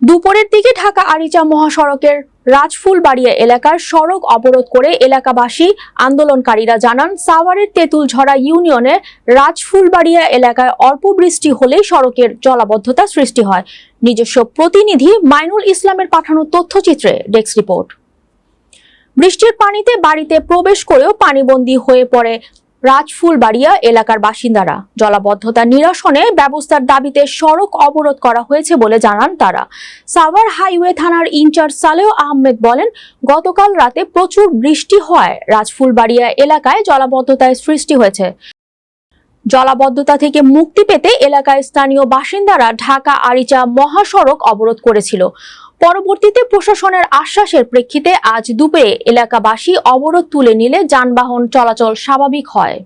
দুপুরের দিকে ঢাকা আরিচা মহাসড়কের রাজফুলবাড়িয়া এলাকার সড়ক অবরোধ করে এলাকাবাসী আন্দোলনকারীরা জানান, সাভারের তেঁতুলঝরা ইউনিয়নের রাজফুলবাড়িয়া এলাকায় অল্প বৃষ্টি হলেই সড়কের জলাবদ্ধতা সৃষ্টি হয়। নিজস্ব প্রতিনিধি মাইনুল ইসলামের পাঠানো তথ্যচিত্রে ডেস্ক রিপোর্ট। বৃষ্টির পানিতে বাড়িতে প্রবেশ করেও পানিবন্দী হয়ে পড়ে রাজফুলবাড়িয়া এলাকার বাসিন্দারা। জলাবদ্ধতা নিরসনে ব্যবস্থার দাবিতে সড়ক অবরোধ করা হয়েছে বলে জানান তারা। সাভার হাইওয়ে থানার ইনচার্জ সালেহ আহমেদ বলেন, গতকাল রাতে প্রচুর বৃষ্টি হওয়ায় রাজফুলবাড়িয়া এলাকায় জলাবদ্ধতার সৃষ্টি হয়েছে। জলাবদ্ধতা থেকে মুক্তি পেতে এলাকায় স্থানীয় বাসিন্দারা ঢাকা আরিচা মহাসড়ক অবরোধ করেছিল। পরবর্তীতে প্রশাসনের আশ্বাসের প্রেক্ষিতে আজ দুপুরে এলাকাবাসী অবরোধ তুলে নিলে যানবাহন চলাচল স্বাভাবিক হয়।